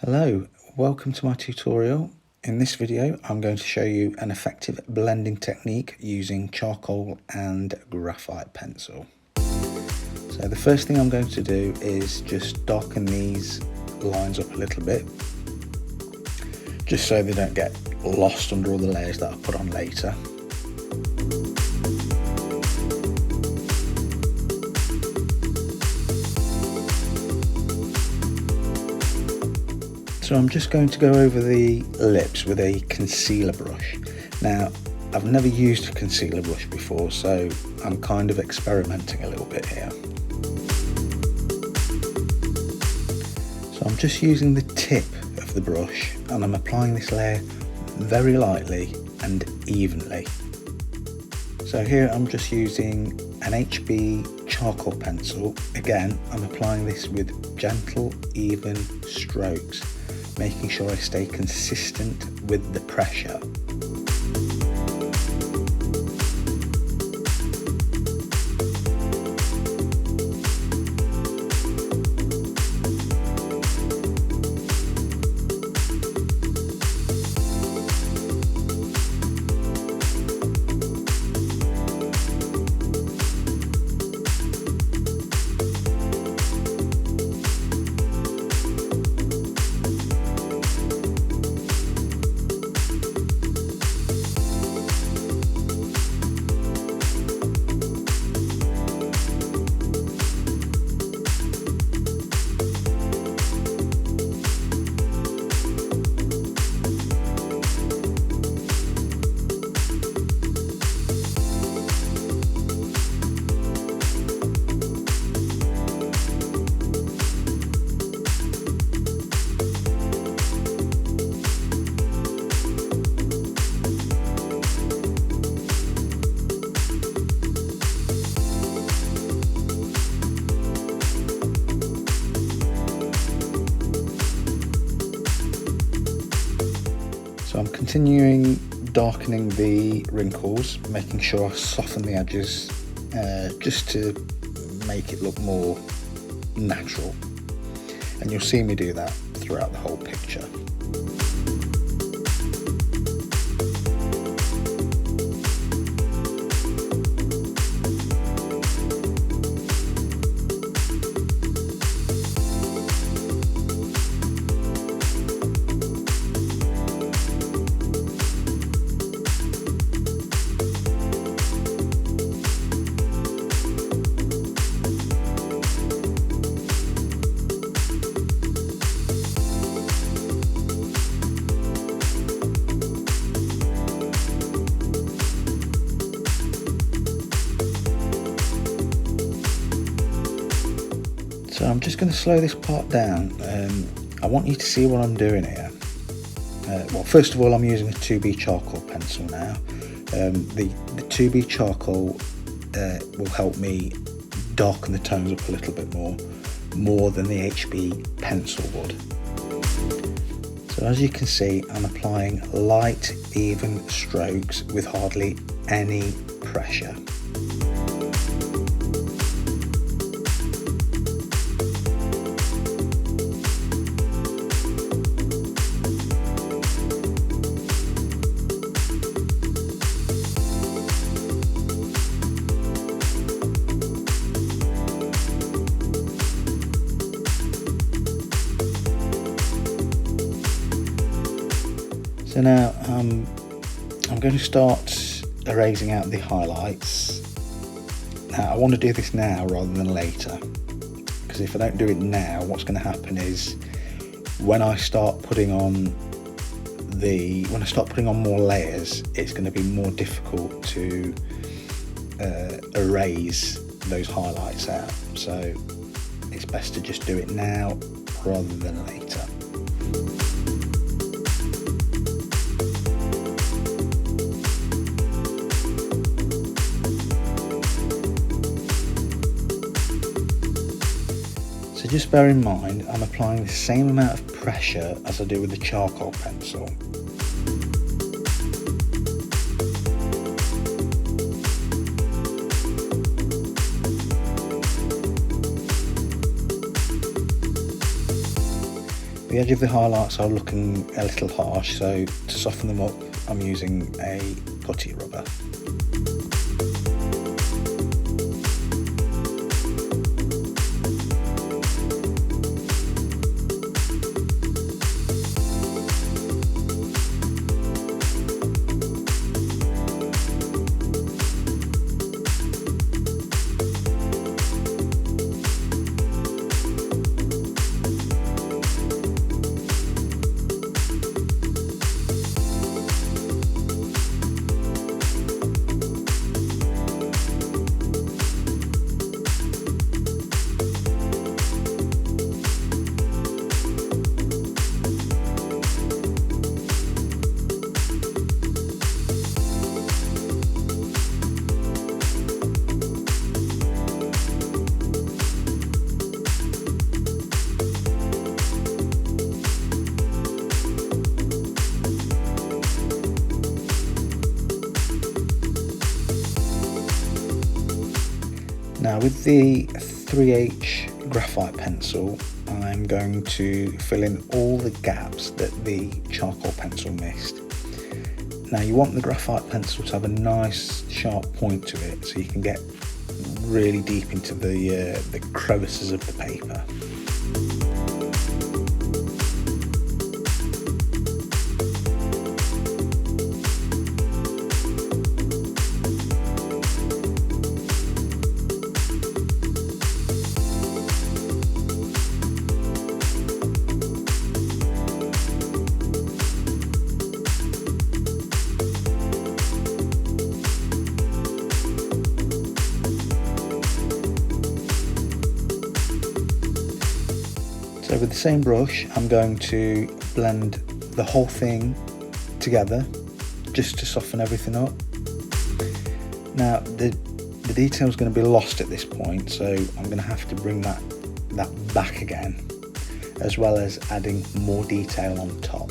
Hello, welcome to my tutorial. In this video I'm going to show you an effective blending technique using charcoal and graphite pencil. So the first thing I'm going to do is just darken these lines up a little bit, just so they don't get lost under all the layers that I put on later. So I'm just going to go over the lips with a concealer brush. Now, I've never used a concealer brush before, so I'm kind of experimenting a little bit here. So I'm just using the tip of the brush and I'm applying this layer very lightly and evenly. So here I'm just using an HB charcoal pencil. Again, I'm applying this with gentle, even strokes, making sure I stay consistent with the pressure. So I'm continuing darkening the wrinkles, making sure I soften the edges just to make it look more natural. And you'll see me do that throughout the whole picture. So I'm just going to slow this part down. I want you to see what I'm doing here. Well, first of all, I'm using a 2B charcoal pencil now. The 2B charcoal will help me darken the tones up a little bit more than the HB pencil would. So as you can see, I'm applying light, even strokes with hardly any pressure. So now I'm going to start erasing out the highlights. Now I want to do this now rather than later, because if I don't do it now, what's going to happen is when I start putting on more layers, it's going to be more difficult to erase those highlights out. So it's best to just do it now rather than later. So just bear in mind, I'm applying the same amount of pressure as I do with the charcoal pencil. The edge of the highlights are looking a little harsh, so to soften them up I'm using a putty rubber. Now with the 3H graphite pencil, I'm going to fill in all the gaps that the charcoal pencil missed. Now you want the graphite pencil to have a nice sharp point to it so you can get really deep into the crevices of the paper. So with the same brush, I'm going to blend the whole thing together just to soften everything up. Now the detail is going to be lost at this point, so I'm going to have to bring that back again, as well as adding more detail on top.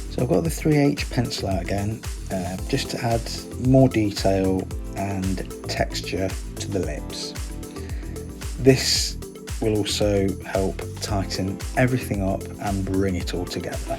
So I've got the 3H pencil out again, just to add more detail and texture to the lips. This will also help tighten everything up and bring it all together.